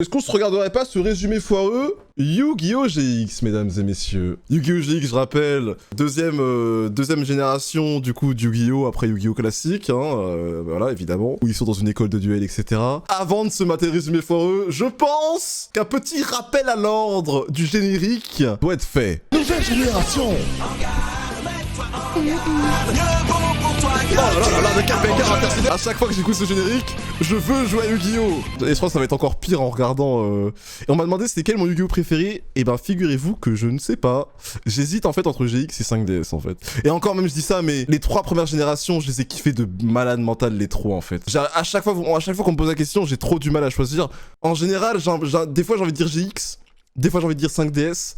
Est-ce qu'on se regarderait pas ce résumé foireux Yu-Gi-Oh! GX, mesdames et messieurs. Yu-Gi-Oh! GX, je rappelle, deuxième génération du coup de Yu-Gi-Oh! Après Yu-Gi-Oh! Classique, hein, voilà, évidemment, où ils sont dans une école de duel, etc. Avant de se mater le résumé foireux, je pense qu'un petit rappel à l'ordre du générique doit être fait. Nouvelle génération. Oh là là, intercédé. À chaque fois que j'écoute ce générique, je veux jouer à Yu-Gi-Oh! Et je pense que ça va être encore pire en regardant. Et on m'a demandé c'était quel mon Yu-Gi-Oh! Préféré. Et ben figurez-vous que je ne sais pas. J'hésite en fait entre GX et 5DS en fait. Et encore même je dis ça, mais les 3 premières générations, je les ai kiffées de malade mental les 3 en fait. À chaque fois qu'on me pose la question, j'ai trop du mal à choisir. En général, des fois j'ai envie de dire GX, des fois j'ai envie de dire 5DS.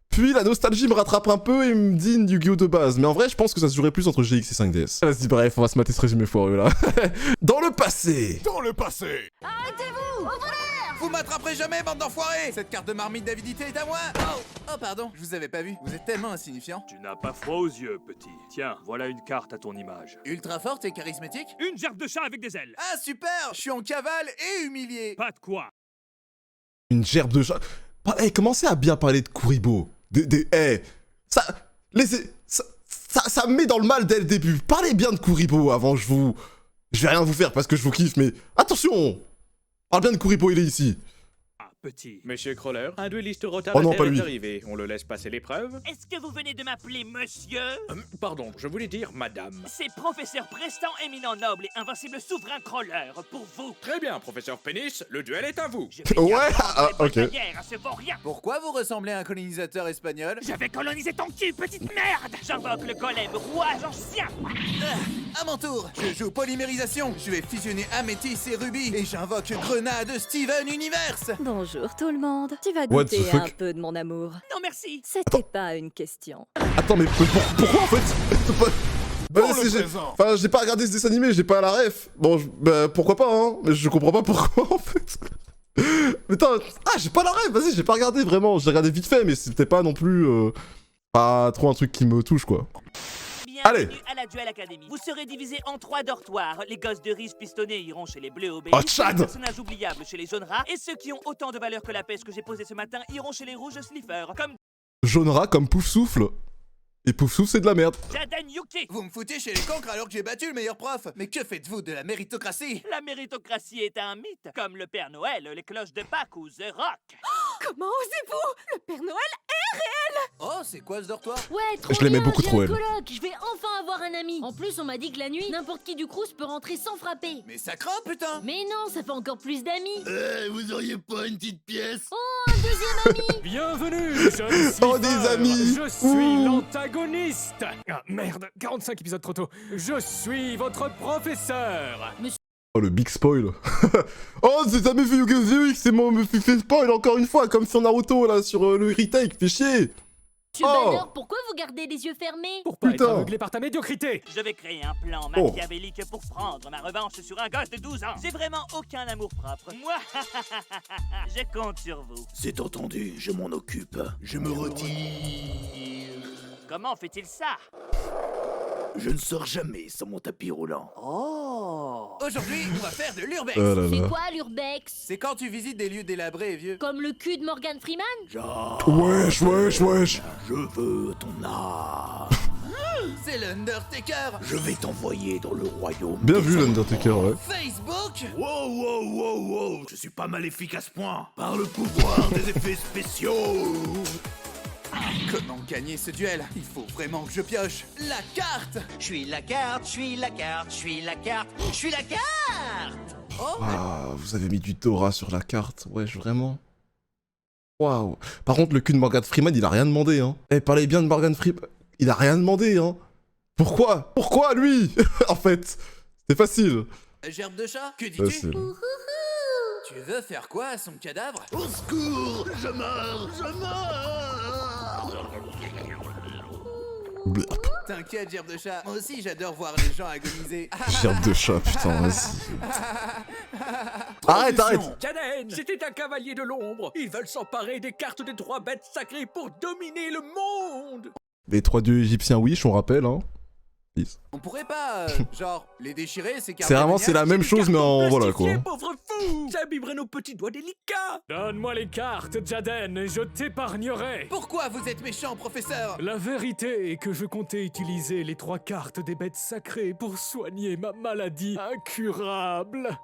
Puis la nostalgie me rattrape un peu et me dit une Yu-Gi-Oh! De base. Mais en vrai, je pense que ça se jouerait plus entre GX et 5DS. Vas-y, bref, on va se mater ce résumé foireux là. Dans le passé. Arrêtez-vous! Vous m'attraperez jamais, bande d'enfoirés! Cette carte de marmite d'avidité est à moi! Oh, pardon, je vous avais pas vu. Vous êtes tellement insignifiant. Tu n'as pas froid aux yeux, petit. Tiens, voilà une carte à ton image. Ultra forte et charismatique? Une gerbe de chat avec des ailes. Ah, super! Je suis en cavale et humilié. Pas de quoi. Une gerbe de chat. Eh, commencez à bien parler de Kuribo. Ça me met dans le mal dès le début. Parlez bien de Kuribo avant je vais rien vous faire parce que je vous kiffe, mais attention! Parle bien de Kuribo, il est ici. Ah, petit. Monsieur Crawler, un dueliste Oh non, pas retardataire lui. est arrivé. On le laisse passer l'épreuve. Est-ce que vous venez de m'appeler monsieur? Pardon, je voulais dire madame. C'est professeur Prestant, éminent noble et invincible souverain crawler pour vous. Très bien, professeur Pénis, le duel est à vous. Je vais Ouais, bien prendre ah, les bonnes ok. manières, ce vaut rien. Pourquoi vous ressemblez à un colonisateur espagnol? Je vais coloniser ton cul, petite merde. J'invoque le golem rouage ancien. À mon tour, je joue polymérisation. Je vais fusionner Améthyste et Ruby. Et j'invoque Grenade Steven Universe. Bonjour tout le monde. Tu vas What the goûter fuck? un peu de mon amour. Non merci. C'était pas une question. Attends, mais pourquoi en fait? Enfin, j'ai pas regardé ce dessin animé, j'ai pas la ref. Bon, bah, pourquoi pas, hein? Mais je comprends pas pourquoi en fait. Mais attends, j'ai pas la ref, vas-y, j'ai pas regardé vraiment. J'ai regardé vite fait, mais c'était pas non plus. Pas trop un truc qui me touche quoi. Allez. Bienvenue à la Duel Academy. Vous serez divisés en 3 dortoirs. Les gosses de riches pistonnés iront chez les bleus Oh, obélisques. Tchad. Les personnages oubliables chez les jaunes rats. Et ceux qui ont autant de valeur que la pêche que j'ai posée ce matin iront chez les rouges sliffers. Comme Jaune rat comme Pouf Souffle. Et Pouf Souffle, c'est de la merde. Jaden Yuki. Vous me foutez chez les cancres alors que j'ai battu le meilleur prof. Mais que faites-vous de la méritocratie? La méritocratie est un mythe, comme le Père Noël, les cloches de Pâques ou The Rock. Comment osez-vous? Le Père Noël? Oh, c'est quoi ce dortoir? Ouais, trop Je l'aimais bien, beaucoup j'ai trop, un elle. coloc, je vais enfin avoir un ami. En plus, on m'a dit que la nuit, n'importe qui du Crous peut rentrer sans frapper. Mais ça craint, putain! Mais non, ça fait encore plus d'amis. Vous auriez pas une petite pièce? Un deuxième ami. Bienvenue, jeune Oh, des amis. Je suis l'antagoniste. Ah, merde, 45 épisodes trop tôt. Je suis votre professeur. Oh, le big spoil. Oh, j'ai jamais vu Yu-Gi-Oh! GX, c'est mon me fait spoil encore une fois, comme sur Naruto là, sur le retake, fait chier. Monsieur Oh. Banner, pourquoi vous gardez les yeux fermés? Pour pas Putain. être aveuglé par ta médiocrité. Je vais créer un plan Oh. machiavélique pour prendre ma revanche sur un gosse de 12 ans. J'ai vraiment aucun amour propre. Moi, je compte sur vous. C'est entendu, je m'en occupe. Je me retire. Comment fait-il ça? Je ne sors jamais sans mon tapis roulant. Oh. Aujourd'hui, on va faire de l'urbex. Oh là C'est là. quoi l'urbex? C'est quand tu visites des lieux délabrés et vieux. Comme le cul de Morgan Freeman? Genre, Wesh. je veux ton âme. C'est l'Undertaker. Je vais t'envoyer dans le royaume. Bien des vu enfants. l'Undertaker, ouais. Facebook. Wow. Je suis pas maléfique à ce point. Par le pouvoir des effets spéciaux. Comment gagner ce duel? Il faut vraiment que je pioche la carte. Je suis la carte, je suis la carte, je suis la carte, je suis la carte. Oh, Ah, vous avez mis du Dora sur la carte, wesh, vraiment. Waouh. Par contre, le cul de Morgan Freeman, il a rien demandé, hein. Eh, parlez bien de Morgan Freeman. Il a rien demandé, hein. Pourquoi lui? En fait, c'est facile. gerbe de chat. Que dis-tu? Facile. Tu veux faire quoi à son cadavre? Au secours, je meurs. Blap. T'inquiète, gerbe de chat. Moi aussi, j'adore voir les gens agoniser. Gerbe de chat, putain, vas-y. Arrête. Jaden, c'était un cavalier de l'ombre. Ils veulent s'emparer des cartes des 3 bêtes sacrées pour dominer le monde. Les 3 dieux égyptiens Wish, on rappelle, hein. Please. On pourrait pas, genre, les déchirer, ces cartes. C'est vraiment, c'est la même chose, mais en voilà quoi. Pauvre fou! Ça abîmerait nos petits doigts délicats! Donne-moi les cartes, Jaden, et je t'épargnerai. Pourquoi vous êtes méchant, professeur? La vérité est que je comptais utiliser les 3 cartes des bêtes sacrées pour soigner ma maladie incurable.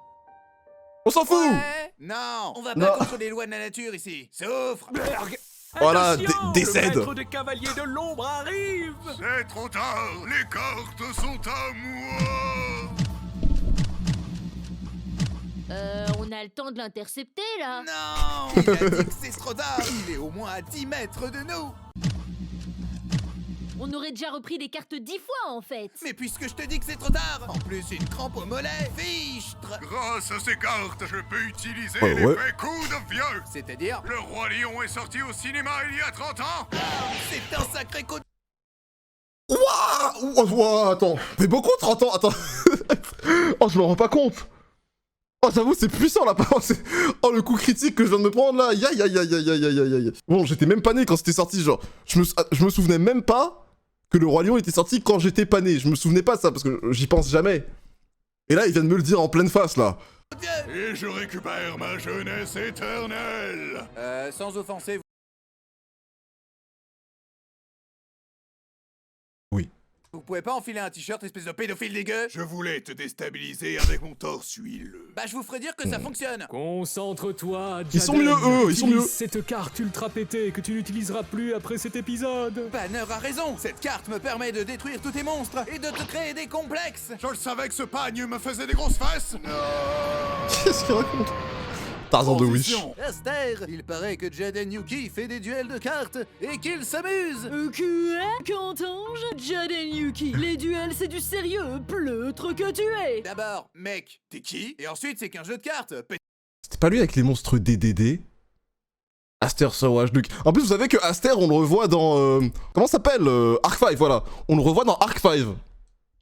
On s'en fout. Ouais. Non, on va pas contre les lois de la nature ici. Souffre. Voilà, Attention, décède. Le maître des cavaliers de l'ombre arrive! C'est trop tard, les cartes sont à moi. On a le temps de l'intercepter là. Non, il a dit que c'est trop tard. Il est au moins à 10 mètres de nous. On aurait déjà repris les cartes 10 fois en fait. Mais puisque je te dis que c'est trop tard. En plus, une crampe au mollet. Fichtre. Grâce à ces cartes, je peux utiliser Ouais, les ouais. vrais coups de vieux. C'est-à-dire, Le Roi Lion est sorti au cinéma il y a 30 ans. c'est un sacré coup de... Ouah, attends. Mais beaucoup 30 ans, attends. Oh, je m'en rends pas compte. Oh, j'avoue, c'est puissant là. Oh, le coup critique que je viens de me prendre là. Aïe, aïe, aïe, aïe, aïe, aïe, aïe, aïe. Bon, j'étais même pas né quand c'était sorti, genre. Je me souvenais même pas que le Roi Lion était sorti quand j'étais pas né. Je me souvenais pas de ça parce que j'y pense jamais. Et là, il vient de me le dire en pleine face là. Et je récupère ma jeunesse éternelle. Sans offenser. Oui. Vous pouvez pas enfiler un t-shirt, espèce de pédophile dégueu? Je voulais te déstabiliser avec mon torse huileux. Bah, je vous ferai dire que ça fonctionne. Concentre-toi, Jaden. Ils sont mieux, eux, ils sont mieux. Utilise cette carte ultra pétée que tu n'utiliseras plus après cet épisode. Banner a raison. Cette carte me permet de détruire tous tes monstres et de te créer des complexes. Je le savais que ce pagne me faisait des grosses fesses. Qu'est-ce qu'il raconte? Tarzan de Wish. Aster, il paraît que Jaden Yuki fait des duels de cartes et qu'il s'amuse. Quoi? Qu'entends-je? Jaden Yuki, les duels c'est du sérieux, pleutre que tu es. D'abord, mec, t'es qui? Et ensuite, c'est qu'un jeu de cartes. C'était pas lui avec les monstres DDD? Aster Sauvage Duke. En plus, vous savez que Aster, on le revoit dans... comment ça s'appelle Arc 5, voilà. On le revoit dans Arc 5.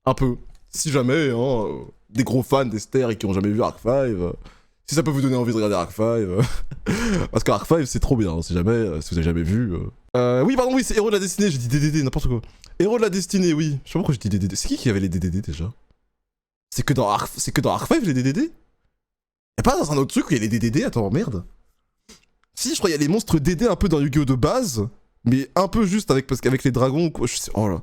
Un peu. Si jamais, hein, des gros fans d'Aster et qui ont jamais vu Arc 5... si ça peut vous donner envie de regarder Arc 5... parce que Arc 5, c'est trop bien, hein, si jamais, si vous avez jamais vu... oui, pardon, oui, c'est Héros de la Destinée, j'ai dit DDD, n'importe quoi. Héros de la Destinée, oui. Je sais pas pourquoi j'ai dit DDD. C'est qui avait les DDD, déjà? C'est que dans Arc 5, les DDD? Y'a pas dans un autre truc où il y a les DDD? Attends, merde. Si, je crois qu'il y a les monstres DD un peu dans Yu-Gi-Oh! De base, mais un peu juste parce qu'avec les dragons ou quoi, je sais... Oh là...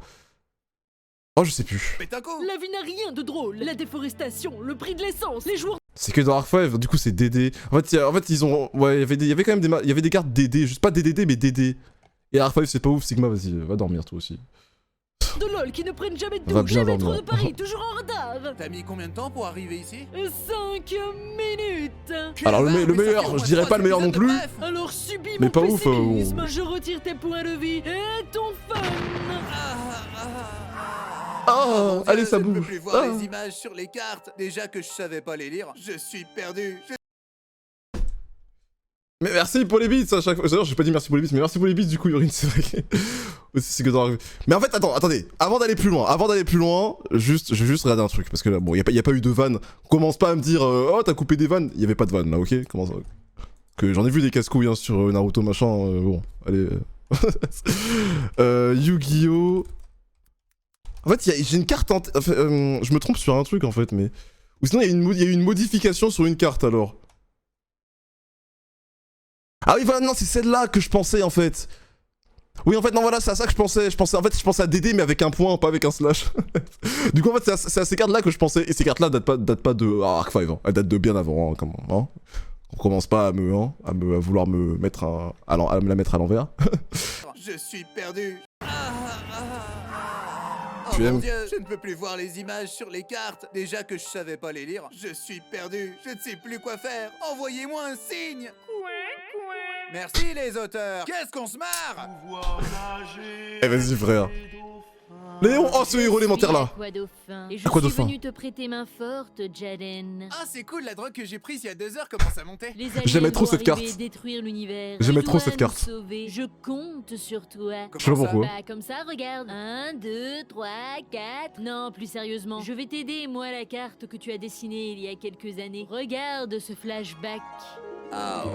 Oh, je sais plus. La vie n'a rien de drôle. La déforestation, le prix de l'essence, les joueurs... C'est que dans Arc 5, du coup, c'est DD. En fait, ils ont... Ouais, il y avait quand même des cartes DD, juste pas DDD, mais DD. Et Arc 5, c'est pas ouf, Sigma, vas-y, va dormir, toi aussi. de LOL qui ne prennent jamais de Va douche, bien jamais trop dormir. de paris, toujours en retard. T'as mis combien de temps pour arriver ici? 5 minutes. Alors, le meilleur, je dirais pas le meilleur non plus. Alors subis Mais mon pas ouf, pessimisme, je retire tes points de vie et ton fun. Ah, allez, ça Je ne peux bouge. plus voir Ah. les images sur les cartes. Déjà que je savais pas les lire, je suis perdu. Mais merci pour les beats à chaque fois. D'ailleurs, j'ai pas dit merci pour les beats, mais merci pour les beats du coup, Yorin, c'est vrai que... aussi, c'est que dans la... Mais en fait, attendez, avant d'aller plus loin, je vais juste regarder un truc, parce que là, bon, y a pas eu de vanne. Commence pas à me dire, oh, t'as coupé des vannes. Y avait pas de vanne là, ok? Comment ça? Que j'en ai vu des casse-couilles hein, sur Naruto machin, bon, allez. Yu-Gi-Oh! En fait, j'ai une carte je me trompe sur un truc en fait, mais... Ou sinon, il y a eu une modification sur une carte alors. Ah oui, voilà, non, c'est celle-là que je pensais en fait. Oui, en fait, non, voilà, c'est à ça que je pensais. Je pensais à DD, mais avec un point, pas avec un slash. Du coup, en fait, c'est à ces cartes-là que je pensais. Et ces cartes-là datent pas de Arc 5, hein. Elles datent de bien avant, hein, comment, hein. On commence pas à vouloir me mettre à me la mettre à l'envers. Je suis perdu. Oh Tu mon aimes. Dieu, je ne peux plus voir les images sur les cartes. Déjà que je savais pas les lire, je suis perdu. Je ne sais plus quoi faire. Envoyez-moi un signe. Merci les auteurs. Qu'est-ce qu'on se marre? Eh, vas-y, frère. Léon, oh, ce héros élémentaire là. Aquadauphin. Et je Aquadauphin. suis venu te prêter main forte, Jaden. Ah, c'est cool, la drogue que j'ai prise il y a 2 heures commence à monter. Les aliens J'aimais trop vont cette arriver carte. détruire l'univers. J'aimais Tu trop dois cette nous carte. sauver. Je compte sur toi. Je sais pas pourquoi. Bah comme ça, regarde. 1, 2, 3, 4. Non, plus sérieusement. Je vais t'aider, moi, la carte que tu as dessinée il y a quelques années. Regarde ce flashback. Ah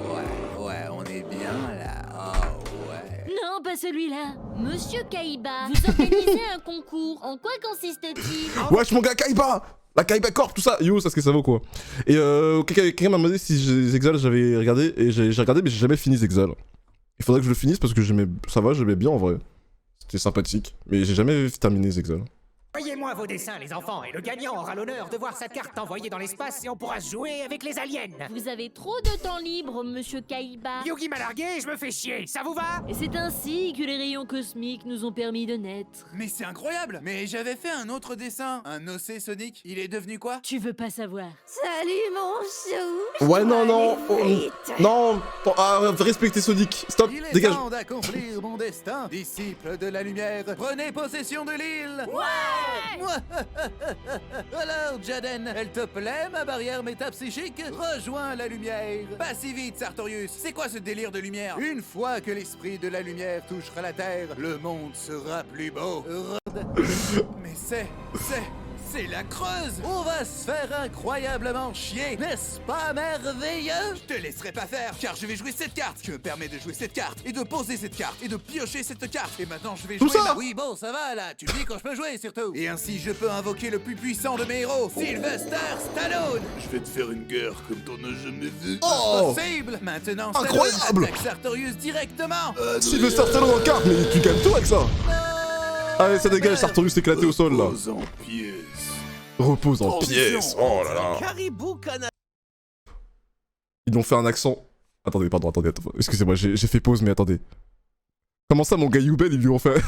ouais, on est bien là. Ah ouais. Non, pas celui-là. Monsieur Kaiba, vous organisez un concours. En quoi consiste-t-il? Wesh mon gars, Kaiba! La Kaiba Corp, tout ça! Yo, ça ce que ça vaut quoi. Et quelqu'un m'a demandé si Zexal j'avais regardé, et j'ai regardé mais j'ai jamais fini Zexal. Il faudrait que je le finisse parce que j'aimais... Ça va, j'aimais bien en vrai. C'était sympathique, mais j'ai jamais terminé Zexal. Envoyez-moi vos dessins, les enfants, et le gagnant aura l'honneur de voir sa carte envoyée dans l'espace et on pourra jouer avec les aliens. Vous avez trop de temps libre, monsieur Kaiba. Yugi m'a largué, je me fais chier, ça vous va? Et c'est ainsi que les rayons cosmiques nous ont permis de naître. Mais c'est incroyable. Mais j'avais fait un autre dessin. Un OC Sonic. Il est devenu quoi? Tu veux pas savoir? Salut mon chou. Ouais, non, non. Non, respectez Sonic. Stop, Il est dégage. temps d'accomplir mon destin. Disciple de la lumière, prenez possession de l'île. Alors, Jaden, elle te plaît, ma barrière métapsychique? Rejoins la lumière. Pas si vite, Sartorius. C'est quoi ce délire de lumière? Une fois que l'esprit de la lumière touchera la Terre, le monde sera plus beau. Mais c'est la Creuse! On va se faire incroyablement chier, n'est-ce pas merveilleux? Je te laisserai pas faire, car je vais jouer cette carte, qui me permet de jouer cette carte, et de poser cette carte, et de piocher cette carte. Et maintenant je vais jouer... Oui, bon, ça va là, tu me dis quand je peux jouer surtout. Et ainsi je peux invoquer le plus puissant de mes héros, Sylvester Stallone! Je vais te faire une guerre comme t'en as jamais vu. Oh! Possible! Maintenant, Incroyable! Stallone attaque Sartorius directement! Sylvester Stallone en carte, mais tu gagnes tout avec ça! Allez, ça dégage, Sartorius éclaté au sol là. Repose en pièces. Repose en pièces, oh là là. Caribou canadien. Ils l'ont fait un accent. Attendez, pardon, attendez. Excusez-moi, j'ai fait pause, mais attendez. Comment ça, mon gars Youbel, ils lui ont fait?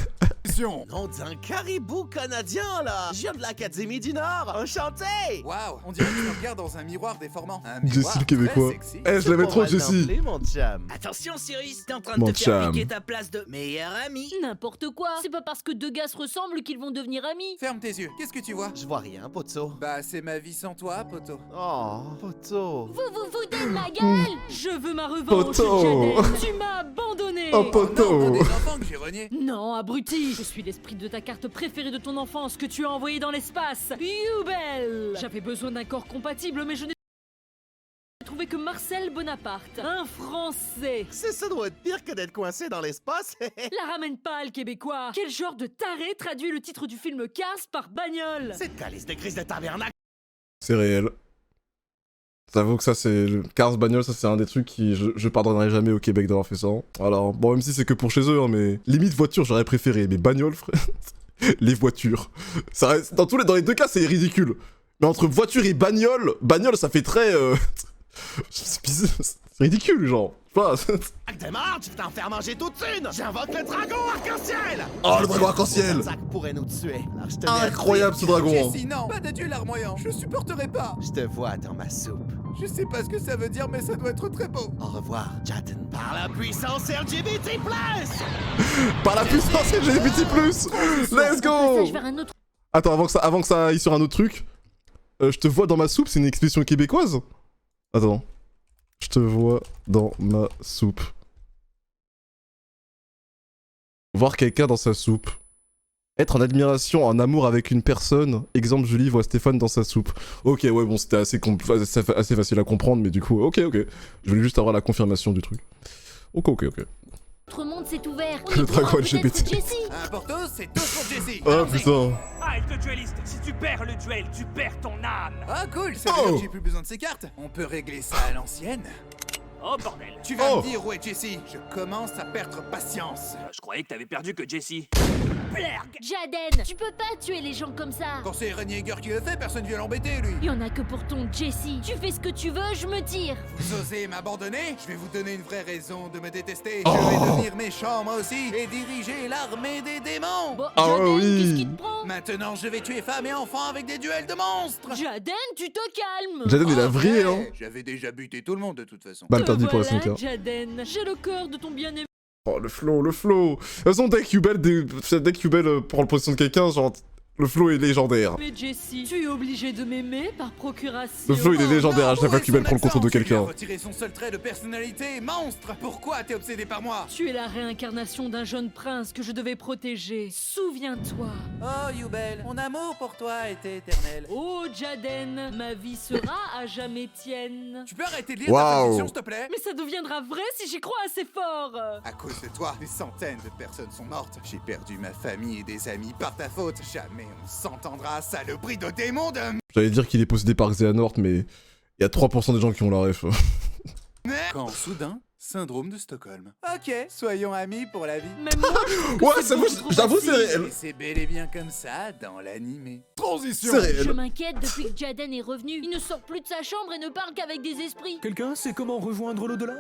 Non, d'un caribou canadien, là. Je viens de l'Académie du Nord. Enchanté. Waouh, on dirait que tu me regardes dans un miroir déformant. Un Jessie miroir le Québécois. très sexy. Eh, je l'aimais trop, Jessie. Mon chum. Attention, Cyrus, t'es en train Mon de te faire chum. piquer ta place de meilleur ami. N'importe quoi. C'est pas parce que deux gars se ressemblent qu'ils vont devenir amis. Ferme tes yeux, qu'est-ce que tu vois? Je vois rien, poteau. Bah, c'est ma vie sans toi, poto. Oh, poteau. Vous vous foutez de ma gueule? Je veux ma revanche, Poteau. Jaden. Tu m'as abandonné. Oh, Non, poteau. des enfants que j'ai reniés. Non, abruti. Je suis l'esprit de ta carte préférée de ton enfance que tu as envoyée dans l'espace. Youbel. J'avais besoin d'un corps compatible, mais je n'ai trouvé que Marcel Bonaparte, un Français. Ça doit être pire que d'être coincé dans l'espace. La ramène pas, le Québécois. Quel genre de taré traduit le titre du film Cars par bagnole? Cette calice de crise de tabernacle. C'est réel. J'avoue que ça, c'est... Le Cars bagnole, ça, c'est un des trucs qui... Je pardonnerai jamais au Québec d'avoir fait ça. Alors, bon, même si c'est que pour chez eux, hein, mais... Limite voiture, j'aurais préféré. Mais bagnole, frère... Les voitures. Ça reste... dans les deux cas, c'est ridicule. Mais entre voiture et bagnole... Bagnole, ça fait très... C'est ridicule, genre. Je sais pas. Démarre, tu t'en faire manger toute une. J'invoque le dragon arc-en-ciel. Oh, le dragon arc-en-ciel. Ça pourrait nous tuer. Alors je te Incroyable, ce dragon. Jessie, non, pas de dieu larmoyant, je supporterai pas. Je te vois dans ma soupe. Je sais pas ce que ça veut dire, mais ça doit être très beau. Au revoir, Jaden. Par la puissance LGBT+. Par la puissance LGBT+. Let's go. Passage vers un autre. Attends, avant que ça aille sur un autre truc, je te vois dans ma soupe, c'est une expression québécoise? Attends. Je te vois dans ma soupe. Voir quelqu'un dans sa soupe. Être en admiration, en amour avec une personne. Exemple, Julie voit Stéphane dans sa soupe. Ok, ouais, bon, c'était assez facile à comprendre, mais du coup, ok. Je voulais juste avoir la confirmation du truc. Ok. Notre monde s'est ouvert. Le dragon peut-être LGBT. Jessie. Un Portos, c'est tout pour Jessie. Oh putain. Ah, elle te dueliste. Si tu perds le duel, tu perds ton âme. Ah cool, ça veut dire que j'ai plus besoin de ces cartes. On peut régler ça à l'ancienne. Oh bordel. Tu vas me dire où est Jessie. Je commence à perdre patience. Je croyais que t'avais perdu que Jessie. Blerg. Jaden, tu peux pas tuer les gens comme ça. Quand c'est René Yeager qui le fait, personne vient l'embêter, lui. Y en a que pour ton Jessie. Tu fais ce que tu veux, je me tire. Vous osez m'abandonner? Je vais vous donner une vraie raison de me détester. Je vais devenir méchant moi aussi et diriger l'armée des démons. Bon, Ah Jaden, oui. qu'est-ce qui te prend? Maintenant, je vais tuer femmes et enfants avec des duels de monstres. Jaden, tu te calmes. Jaden, il a vrillé, hein. J'avais déjà buté tout le monde de toute façon. Balle perdue pour la Voilà, 5 Jaden, j'ai le cœur de ton bien-aimé. Oh, le flow. De toute façon, deck Yubel prend la position de quelqu'un, genre... Le flow est légendaire. Mais Jessie, tu es obligé de m'aimer par procuration. Le flow il est légendaire à chaque fois qu'Hubel prend le contrôle de Tu lui as quelqu'un. retiré son seul trait de personnalité, monstre. Pourquoi t'es obsédé par moi? Tu es la réincarnation d'un jeune prince que je devais protéger. Souviens-toi. Oh, Yubel, mon amour pour toi était éternel. Oh, Jaden, ma vie sera à jamais tienne. Tu peux arrêter de lire ta Waouh. fanfiction, s'il te plaît? Mais ça deviendra vrai si j'y crois assez fort. À cause de toi, des centaines de personnes sont mortes. J'ai perdu ma famille et des amis par ta faute. Jamais on s'entendra, saloperie de démon de... J'allais dire qu'il est possédé par Xehanort, mais il y a 3% des gens qui ont la ref. Quand soudain, syndrome de Stockholm. Ok, soyons amis pour la vie. Même moi, je trouve que Ouais, c'est ça beaucoup vous, trop j'avoue c'est facile. réel. Et c'est bel et bien comme ça dans l'animé. C'est réel. Je m'inquiète depuis que Jaden est revenu. Il ne sort plus de sa chambre et ne parle qu'avec des esprits. Quelqu'un sait comment rejoindre l'au-delà?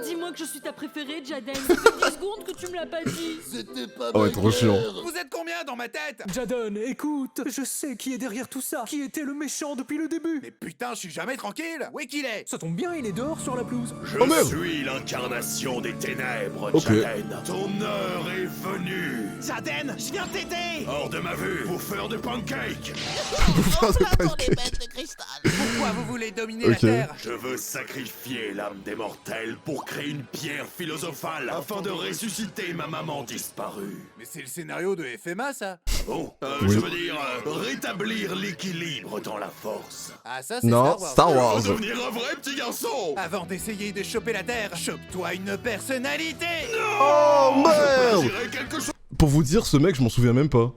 Dis-moi que je suis ta préférée, Jaden. Ça fait 10 secondes que tu me l'as pas dit. C'était pas Oh, ouais, trop chiant. Vous êtes combien dans ma tête? Jaden, écoute, je sais qui est derrière tout ça. Qui était le méchant depuis le début? Mais putain, je suis jamais tranquille. Où est qu'il est? Ça tombe bien, il est dehors sur la pelouse. Je Oh, merde. suis l'incarnation des ténèbres, Ok. Jaden. Ton heure est venue. Jaden, je viens t'aider. Hors de ma vue, bouffeur de pancakes. Pourquoi vous voulez dominer Ok. la Terre? Je veux sacrifier l'âme des mortels pour créer une pierre philosophale afin de ressusciter ma maman disparue. Mais c'est le scénario de FMA, ça. Bon, Oui. je veux dire, rétablir l'équilibre dans la force. Ah, ça, c'est Non, Star Wars. Devenir un vrai petit garçon. Avant d'essayer de choper la Terre, chope-toi une personnalité. Oh merde. J'irai quelque chose. Pour vous dire, ce mec, je m'en souviens même pas.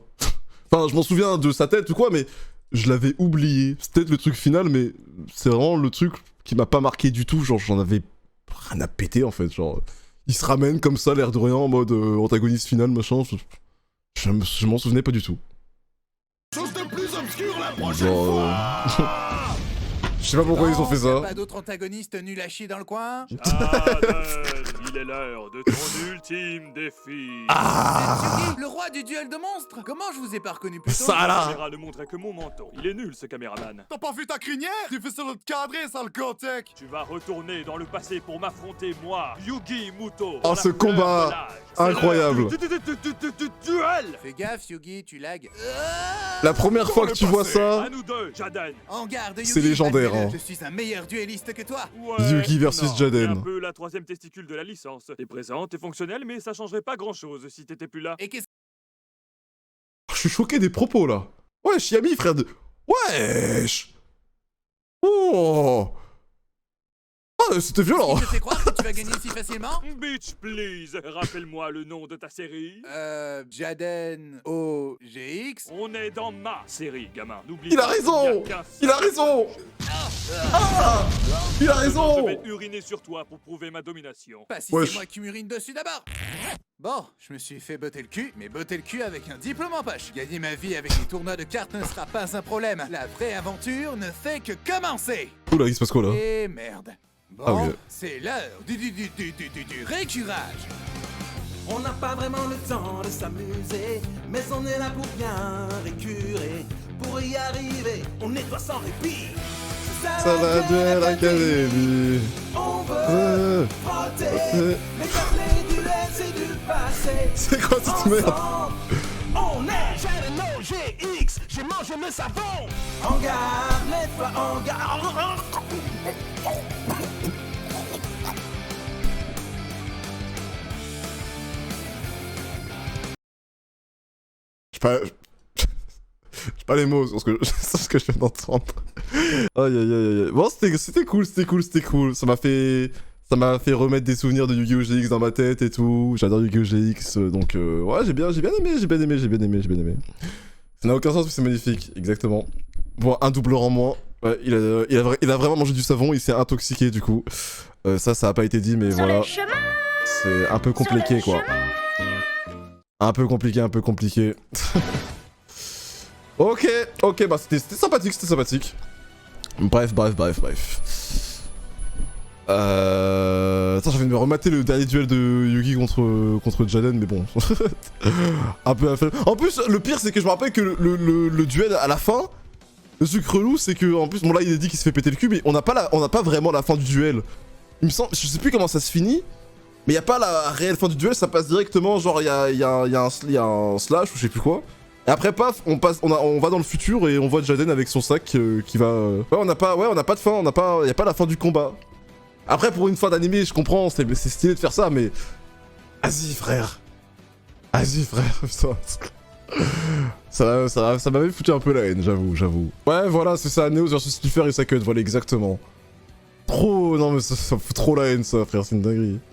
Enfin, je m'en souviens de sa tête ou quoi, mais je l'avais oublié. C'est peut-être le truc final, mais c'est vraiment le truc qui m'a pas marqué du tout. Genre, j'en avais rien à péter en fait. Genre, il se ramène comme ça, l'air de rien, en mode antagoniste final, machin. Je m'en souvenais pas du tout. Chose de plus obscur la prochaine Genre, fois. je sais pas pourquoi ils ont fait Y'a ça. pas d'autre antagoniste nul à chier dans le coin? Il est l'heure de ton ultime défi. Tsugi, le roi du duel de monstres. Comment je vous ai pas reconnu plus tôt? Ça La là. caméra ne montrait que mon menton. Il est nul ce caméraman. T'as pas vu ta crinière? Tu fais ça notre cadré, sale Gotek. Tu vas retourner dans le passé pour m'affronter moi, Yugi Muto. Oh, la ce fleur combat de l'âge. C'est incroyable. l'heure du duel. Fais gaffe, Yugi, tu lags. La première fois que tu vois ça, À nous deux, Jaden. En garde, Yugi. C'est légendaire, malgré-le, hein. Je suis un meilleur duelliste que toi. Ouais, Yugi versus non, Jaden. t'es un peu la troisième testicule de la licence. T'es présent, t'es fonctionnel, mais ça changerait pas grand-chose si t'étais plus là. Et qu'est-ce je suis choqué des propos là. Wesh, Yami, frère de. Wesh. Oh. Ah, c'était violent. qui te fait croire que tu vas gagner si facilement? Bitch, please, rappelle-moi le nom de ta série. Jaden OGX. On est dans ma série, gamin. N'oublie Il a pas, raison. il y a qu'un seul- Il a raison. Ah, il a Je raison. vais uriner sur toi pour prouver ma domination. Pas si Wesh. c'est moi qui m'urine dessus d'abord. Bon, je me suis fait botter le cul, mais botter le cul avec un diplôme en poche. Gagner ma vie avec des tournois de cartes ne sera pas un problème. La vraie aventure ne fait que commencer. Oula, il se passe quoi là? Et merde. Bon, Ah, ok. c'est l'heure du récurage. On n'a pas vraiment le temps de s'amuser, mais on est là pour bien récurer. Pour y arriver, on nettoie sans répit. Ça va de l'académie. On veut frotter, mais comme les duels, c'est du passé. C'est quoi cette merde? Ensemble, on est Jaden OGX, j'ai mangé le savon. En garde, nettoie, en garde. J'ai pas les mots sur ce que, sur ce que je viens d'entendre. Aïe aïe aïe aïe. Bon, c'était cool. Ça m'a fait remettre des souvenirs de Yu-Gi-Oh! GX dans ma tête et tout. J'adore Yu-Gi-Oh! GX, donc ouais, j'ai bien aimé. Ça n'a aucun sens, mais c'est magnifique, exactement. Bon, un doubleur en moins. Ouais, il a vraiment mangé du savon, il s'est intoxiqué du coup. Ça a pas été dit, mais voilà. C'est un peu compliqué, quoi. Un peu compliqué. Ok, bah c'était sympathique. Bref. Attends, j'ai envie de me remater le dernier duel de Yugi contre Jaden, mais bon. Un peu à faire. En plus, le pire, c'est que je me rappelle que le duel à la fin, le truc relou, c'est que, en plus, bon là, il a dit qu'il se fait péter le cul, mais on n'a pas vraiment la fin du duel. Il me semble, je sais plus comment ça se finit, mais il y a pas la réelle fin du duel, ça passe directement, genre, il y a un slash ou je sais plus quoi. Et après, paf, on va dans le futur et on voit Jaden avec son sac qui va... Ouais, on n'a pas de fin, y a pas la fin du combat. Après, pour une fin d'animé, je comprends, c'est stylé de faire ça, mais... Vas-y, frère. Vas-y, frère, putain. Ça m'avait foutu un peu la haine, j'avoue. Ouais, voilà, c'est ça, Neos versus Stiffer et sa cut, voilà, exactement. Trop... Non, mais ça fout trop la haine, ça, frère, c'est une dinguerie.